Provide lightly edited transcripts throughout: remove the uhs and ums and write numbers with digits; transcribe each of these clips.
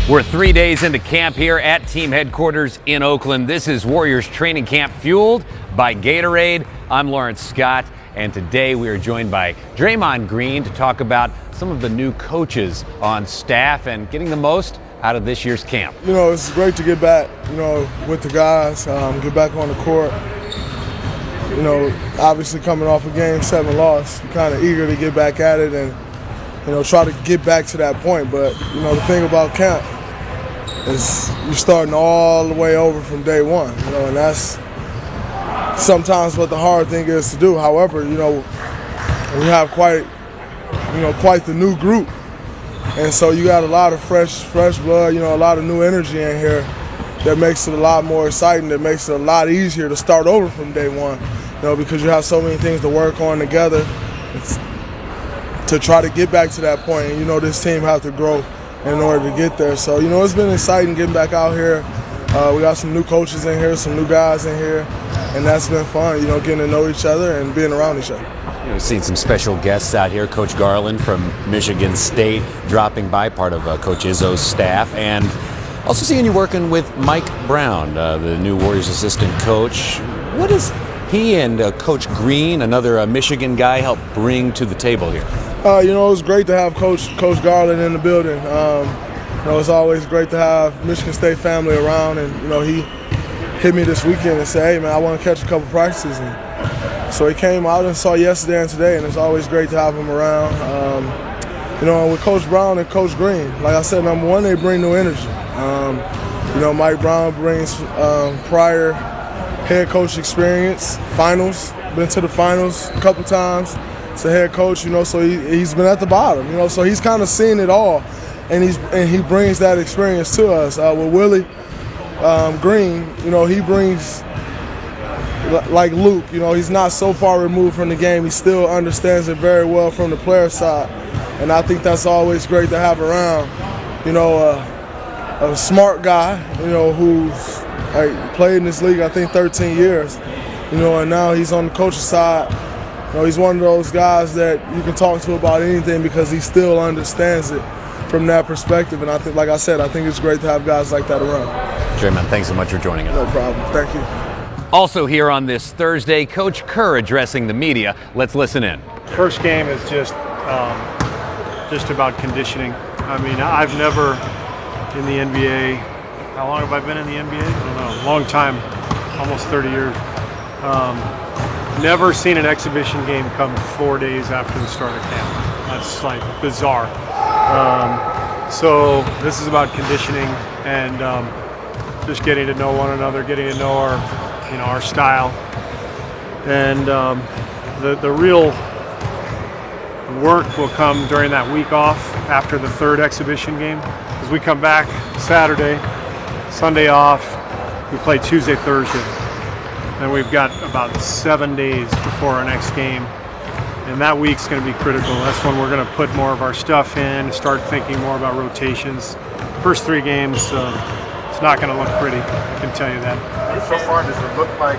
We're 3 days into camp here at team headquarters in Oakland. This is Warriors training camp fueled by Gatorade. I'm Lawrence Scott, and today we are joined by Draymond Green to talk about some of the new coaches on staff and getting the most out of this year's camp. You know, it's great to get back, with the guys, get back on the court. You know, obviously coming off a Game 7 loss, you're kind of eager to get back at it and, try to get back to that point. But, the thing about camp is you're starting all the way over from day one, and that's sometimes what the hard thing is to do. However, we have quite the new group. And so you got a lot of fresh blood, a lot of new energy in here that makes it a lot more exciting, that makes it a lot easier to start over from day one, because you have so many things to work on together to try to get back to that point. And this team has to grow in order to get there. So, it's been exciting getting back out here. We got some new coaches in here, some new guys in here, and that's been fun, getting to know each other and being around each other. We've seen some special guests out here. Coach Garland from Michigan State dropping by, part of Coach Izzo's staff, and also seeing you working with Mike Brown, the new Warriors assistant coach. What does he and Coach Green, another Michigan guy, help bring to the table here? It was great to have Coach Garland in the building. It's always great to have Michigan State family around, and he hit me this weekend and said, "Hey man, I want to catch a couple practices." And so he came out and saw yesterday and today, and it's always great to have him around. With Coach Brown and Coach Green, like I said, number one, they bring new energy. Mike Brown brings prior head coach experience, finals, been to the finals a couple times. As a head coach, so he's been at the bottom, so he's kind of seen it all, and he brings that experience to us. With Willie Green, he brings, like Luke, he's not so far removed from the game. He still understands it very well from the player side, and I think that's always great to have around. A smart guy, who's played in this league, I think 13 years, and now he's on the coach's side. He's one of those guys that you can talk to about anything because he still understands it from that perspective. And I think, like I said, I think it's great to have guys like that around. Draymond, thanks so much for joining us. No problem. Thank you. Also here on this Thursday, Coach Kerr addressing the media. Let's listen in. First game is just about conditioning. I mean, I've never in the NBA. How long have I been in the NBA? I don't know. Long time, almost 30 years. Never seen an exhibition game come 4 days after the start of camp. That's like bizarre. So this is about conditioning and just getting to know one another, getting to know our style, and the real work will come during that week off after the third exhibition game. As we come back Saturday, Sunday off, we play Tuesday, Thursday. And we've got about 7 days before our next game. And that week's going to be critical. That's when we're going to put more of our stuff in, start thinking more about rotations. First 3 games, it's not going to look pretty, I can tell you that. So far, does it look like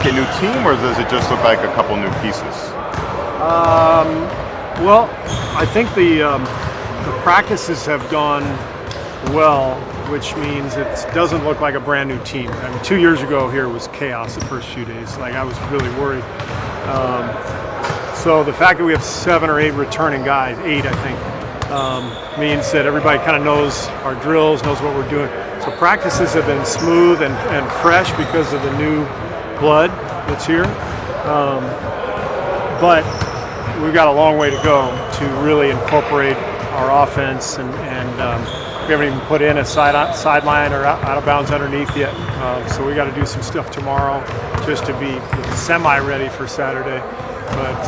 a new team, or does it just look like a couple new pieces? Well, I think the practices have gone well, which means it doesn't look like a brand new team. I mean, 2 years ago here was chaos the first few days. Like, I was really worried. So the fact that we have 7 or 8 returning guys, 8 I think, means that everybody kind of knows our drills, knows what we're doing. So practices have been smooth and fresh because of the new blood that's here. But we've got a long way to go to really incorporate our offense, and we haven't even put in a sideline or out of bounds underneath yet. So we got to do some stuff tomorrow just to be semi-ready for Saturday. But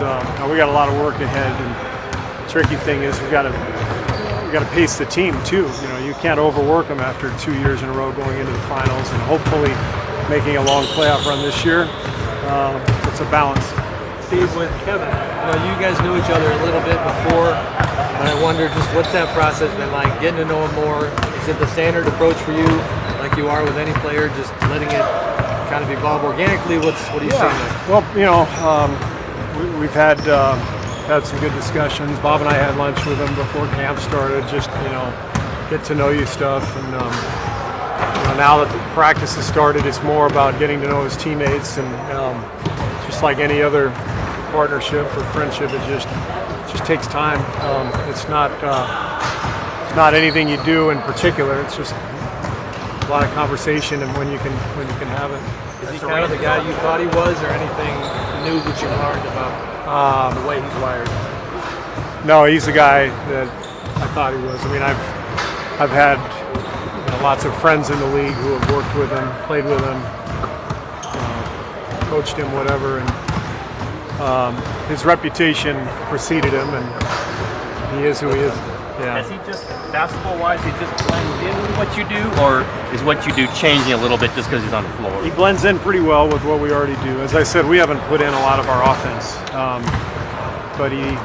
we got a lot of work ahead, and the tricky thing is we got to pace the team too. You can't overwork them after 2 years in a row going into the finals and hopefully making a long playoff run this year. It's a balance. Steve, with Kevin, you guys knew each other a little bit before, and I wonder just what's that process been like, getting to know him more? Is it the standard approach for you, like you are with any player, just letting it kind of evolve organically? What are you seeing there? Well, we've had some good discussions. Bob and I had lunch with him before camp started, just get to know you stuff. And now that the practice has started, it's more about getting to know his teammates. And just like any other partnership or friendship, it just takes time. It's not anything you do in particular. It's just a lot of conversation and when you can have it. Is he kind of the guy you thought he was, or anything new that you learned about the way he's wired? No, he's the guy that I thought he was. I mean, I've had lots of friends in the league who have worked with him, played with him, coached him, whatever, and his reputation preceded him, and he is who he is. Yeah. Is he just, basketball-wise, he just blends in with what you do, or is what you do changing a little bit just because he's on the floor? He blends in pretty well with what we already do. As I said, we haven't put in a lot of our offense, but he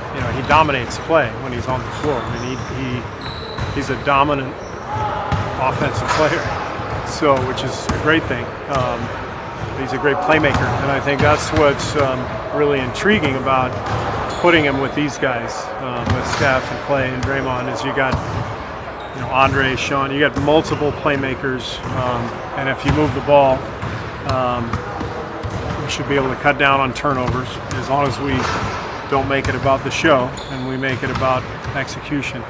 dominates play when he's on the floor. I mean, he's a dominant offensive player, which is a great thing. He's a great playmaker, and I think that's what's really intriguing about putting him with these guys, with Steph and Clay and Draymond, is you got Andre, Sean, you got multiple playmakers, and if you move the ball, we should be able to cut down on turnovers as long as we don't make it about the show and we make it about execution.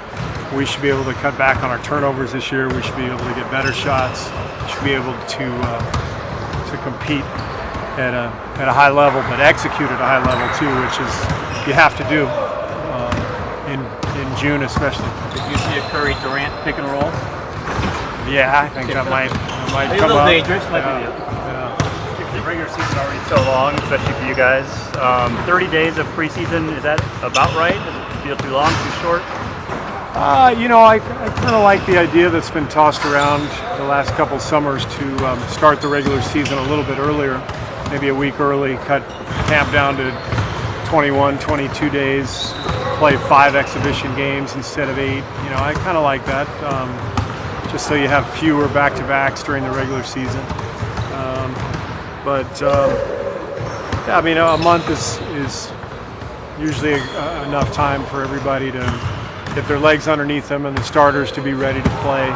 We should be able to cut back on our turnovers this year. We should be able to get better shots. We should be able to compete at a high level, but execute at a high level too, which is you have to do in June especially. Did you see a Curry Durant pick and roll? Yeah, I think that might Maybe come a little up. dangerous. Might be. The regular season already so long, especially for you guys. 30 days of preseason, is that about right? Does it feel too long, too short? I kind of like the idea that's been tossed around the last couple summers to start the regular season a little bit earlier, maybe a week early, cut camp down to 21, 22 days, play 5 exhibition games instead of 8. I kind of like that, just so you have fewer back-to-backs during the regular season. Yeah, I mean, a month is usually enough time for everybody to get their legs underneath them and the starters to be ready to play,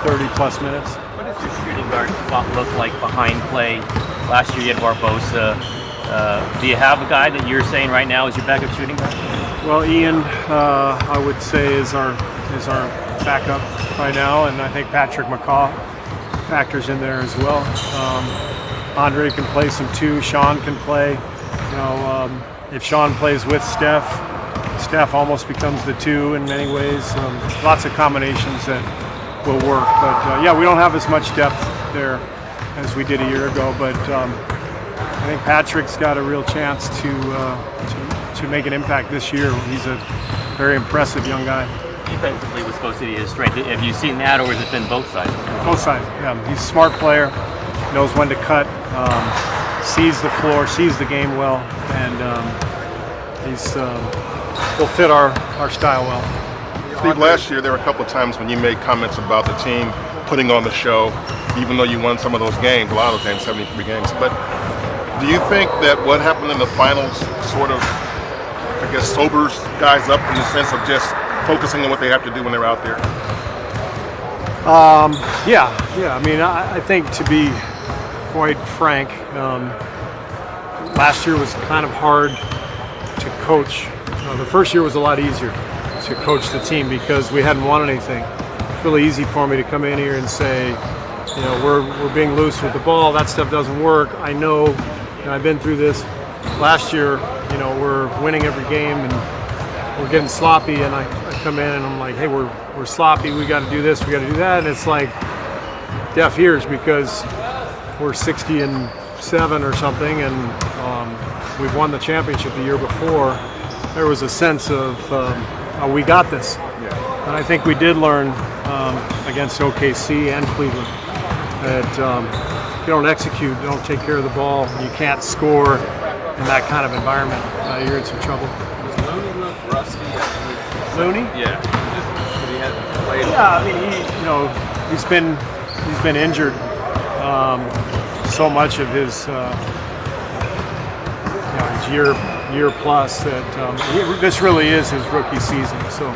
30-plus minutes. What does your shooting guard spot look like behind Clay? Last year you had Barbosa. Do you have a guy that you're saying right now is your backup shooting guard? Well, Ian, I would say is our backup right now, and I think Patrick McCaw factors in there as well. Andre can play some 2. Sean can play. If Sean plays with Steph almost becomes the 2 in many ways. Lots of combinations that will work. But yeah, we don't have as much depth there as we did a year ago. But I think Patrick's got a real chance to make an impact this year. He's a very impressive young guy. Defensively was supposed to be his strength. Have you seen that, or has it been both sides? Both sides, yeah. He's a smart player, knows when to cut, sees the floor, sees the game well, and will fit our style well. Steve, last year there were a couple of times when you made comments about the team putting on the show, even though you won some of those games, a lot of those games, 73 games. But do you think that what happened in the finals sort of, sobers guys up in the sense of just focusing on what they have to do when they're out there? Yeah. I mean, I think, to be quite frank, last year was kind of hard to coach. The first year was a lot easier to coach the team because we hadn't won anything. It's really easy for me to come in here and say, we're being loose with the ball. That stuff doesn't work. I know, and I've been through this. Last year, we're winning every game and we're getting sloppy, and I come in and I'm like, hey, we're sloppy. We got to do this. We got to do that. And it's like deaf ears because we're 60-7 or something, and we've won the championship the year before. There was a sense of we got this. Yeah. And I think we did learn against OKC and Cleveland that if you don't execute, you don't take care of the ball, you can't score in that kind of environment, you're in some trouble. Does Looney look rusty? Looney? Yeah. He hasn't played. Yeah, I mean, he's been injured so much of his year plus that this really is his rookie season. So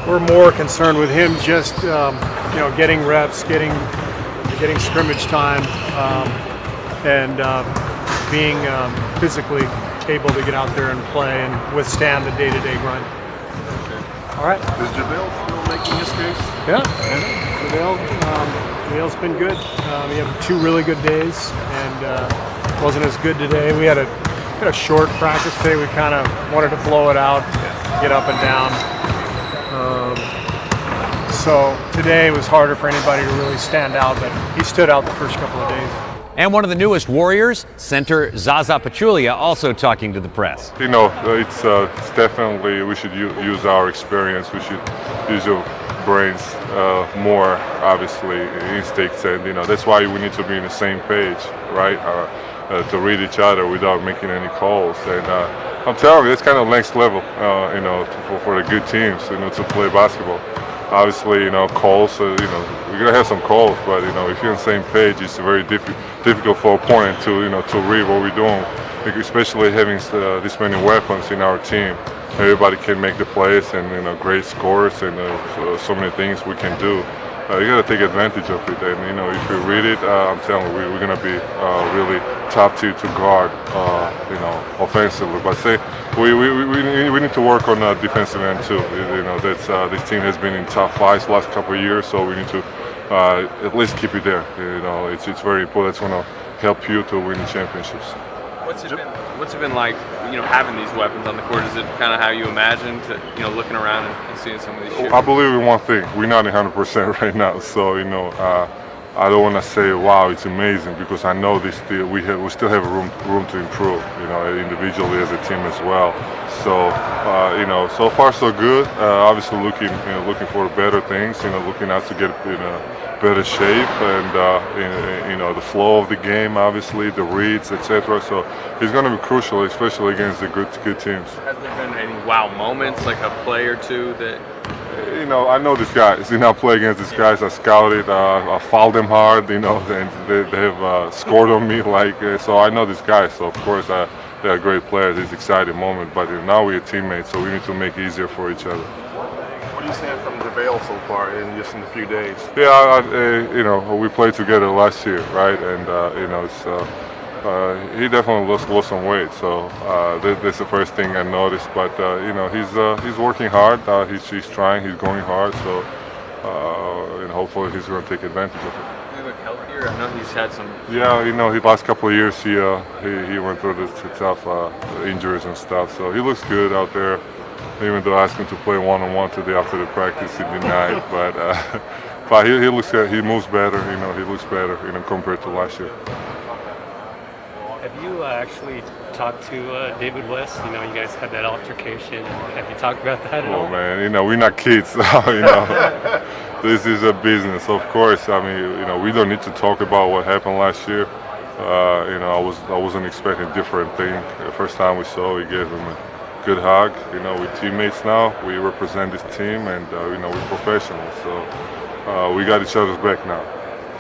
we're more concerned with him just getting reps, getting scrimmage time, and being physically able to get out there and play and withstand the day-to-day grind. All right. Is JaVale still making his case? Yeah. JaVale's been good. He had 2 really good days, and wasn't as good today. We had a short practice today. We kind of wanted to blow it out, get up and down. So today was harder for anybody to really stand out, but he stood out the first couple of days. And one of the newest Warriors, center Zaza Pachulia, also talking to the press. It's definitely, we should use our experience. We should use our brains more, obviously, instincts. And, that's why we need to be on the same page, right? To read each other without making any calls. And I'm telling you, it's kind of next level, for the good teams, to play basketball. Obviously, calls, we're going to have some calls, but, if you're on the same page, it's very difficult for opponent to read what we're doing, especially having this many weapons in our team. Everybody can make the plays and, great scores and so many things we can do. You got to take advantage of it, and, if you read it, I'm telling you, we're going to be really top tier to guard, offensively. But we need to work on the defensive end too. This team has been in tough fights the last couple of years, so we need to at least keep it there. It's very important. It's going to help you to win championships. What's it been like, having these weapons on the court? Is it kind of how you imagined, looking around and seeing some of these shooters? I believe in one thing: we're not 100% right now. So I don't want to say, wow, it's amazing, because I know we still have room to improve. Individually as a team as well. So so far so good. Obviously looking for better things. Looking out to get better shape and the flow of the game, obviously the reads, etc. So it's going to be crucial, especially against the good teams. Has there been any wow moments, like a play or two that? I know these guys. I play against these guys. I scouted. I fouled them hard. And they have scored on me. So I know these guys. So of course they are great players. It's an exciting moment. But now we're teammates, so we need to make it easier for each other. What are you saying from JaVale so far in just in a few days? Yeah, we played together last year, right? And he definitely lost some weight. So that's the first thing I noticed. But he's working hard. He's trying. He's going hard. So hopefully he's going to take advantage of it. Does he look healthier? I know he's had some. Yeah, the last couple of years he went through the tough injuries and stuff. So he looks good out there. Even though I asked him to play one-on-one today after the practice, he denied. But he looks good. He moves better. He looks better. Compared to last year. Have you actually talked to David West? You guys had that altercation. Have you talked about that at all? Oh man, we're not kids. This is a business, of course. We don't need to talk about what happened last year. I wasn't expecting a different thing. The first time we saw, we gave him a good hug. We're teammates now. We represent this team, and we're professionals. So we got each other's back now.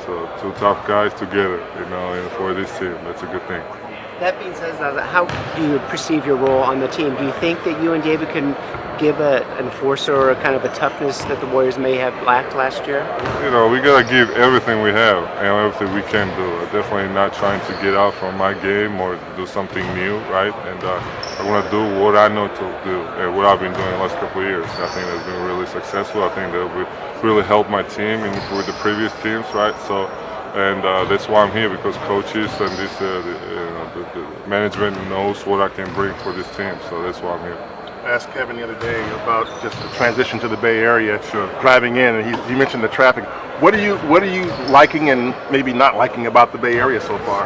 So 2 tough guys together, for this team. That's a good thing. That being said, how do you perceive your role on the team? Do you think that you and David can give an enforcer or a kind of a toughness that the Warriors may have lacked last year? We gotta give everything we have and everything we can do. Definitely not trying to get out from my game or do something new, right? And I want to do what I know to do and what I've been doing the last couple of years. I think that's been really successful. I think that will really help my team with the previous teams, right? So. And that's why I'm here, because coaches and the management knows what I can bring for this team. So that's why I'm here. I asked Kevin the other day about just the transition to the Bay Area, driving in, and he mentioned the traffic. What are you liking and maybe not liking about the Bay Area so far?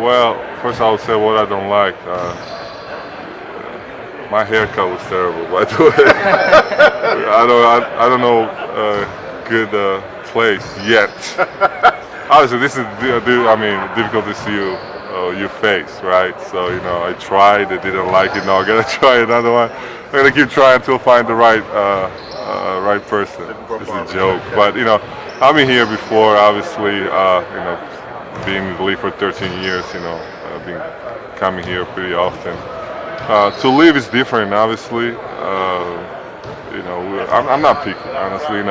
Well, first I would say what I don't like. My haircut was terrible, by the way. I don't know good place yet. Obviously, this is difficult to see your face, right? So I tried, I didn't like it. Now I gotta try another one. I'm gonna keep trying until I find the right person. It's a joke, but I've been here before. Obviously, being in the league for 13 years, I've been coming here pretty often. To live is different, obviously. I'm not picky, honestly.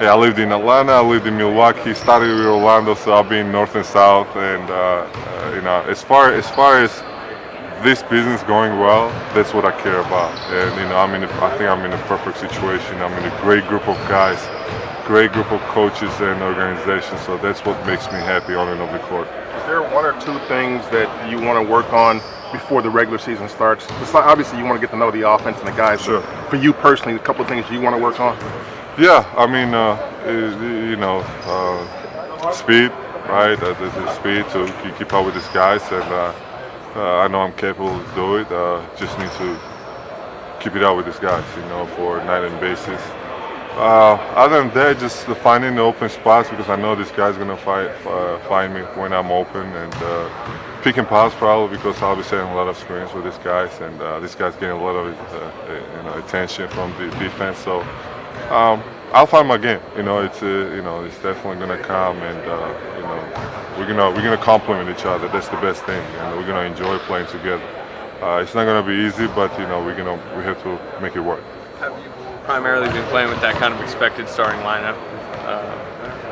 I lived in Atlanta, I lived in Milwaukee, started with Orlando, so I've been north and south. And as far as this business going well, that's what I care about. And I think I'm in a perfect situation. I'm in a great group of guys, great group of coaches and organizations. So that's what makes me happy on and off the court. Is there one or two things that you want to work on before the regular season starts? Obviously, you want to get to know the offense and the guys. Sure. For you personally, a couple of things you want to work on? Yeah, I mean, speed, right? The speed to keep up with these guys, and I know I'm capable to do it. Just need to keep it up with these guys, for a night and basis. Other than that, just finding the open spots, because I know this guy's gonna find me when I'm open, and pick and pass probably, because I'll be setting a lot of screens with these guys, and this guy's getting a lot of attention from the defense. So I'll find my game. It's definitely gonna come, and we're gonna complement each other. That's the best thing, and we're gonna enjoy playing together. It's not gonna be easy, but we have to make it work. Have you primarily been playing with that kind of expected starting lineup,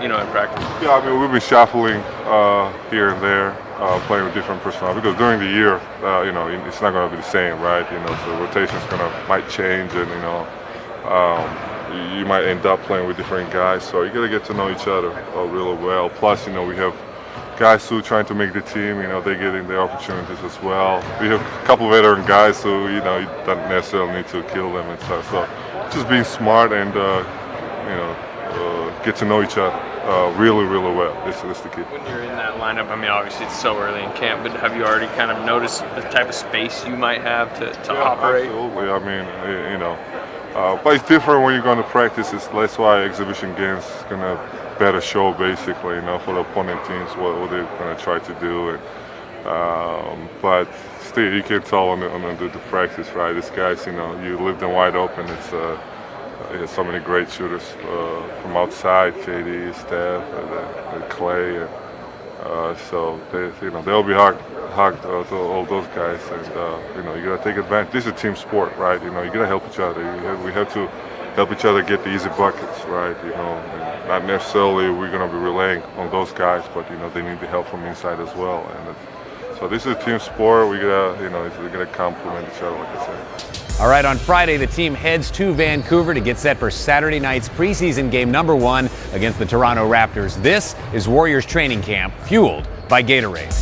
in practice? Yeah, I mean, we've been shuffling here and there, playing with different personnel, because during the year, it's not going to be the same, right? So rotation's might change, and you might end up playing with different guys. So you got to get to know each other really well. Plus, we have guys who are trying to make the team. They're getting their opportunities as well. We have a couple of veteran guys who, you don't necessarily need to kill them and stuff. So just being smart and get to know each other really, really well. This is the key. When you're in that lineup, I mean, obviously it's so early in camp, but have you already kind of noticed the type of space you might have to operate? Absolutely. I mean, but it's different when you're going to practice. That's why exhibition games going to better show, basically, for the opponent teams what they're going to try to do. And, but still, you can tell on the practice, right? These guys, you leave them wide open. There's so many great shooters from outside, KD, Steph, and Clay, and so they'll be hard to all those guys, and you gotta take advantage. This is a team sport, right? You gotta help each other. We have to help each other get the easy buckets, right? And not necessarily we're gonna be relying on those guys, but they need the help from inside as well. And so this is a team sport. We gotta complement each other, like I said. All right, on Friday, the team heads to Vancouver to get set for Saturday night's preseason game number 1 against the Toronto Raptors. This is Warriors training camp, fueled by Gatorade.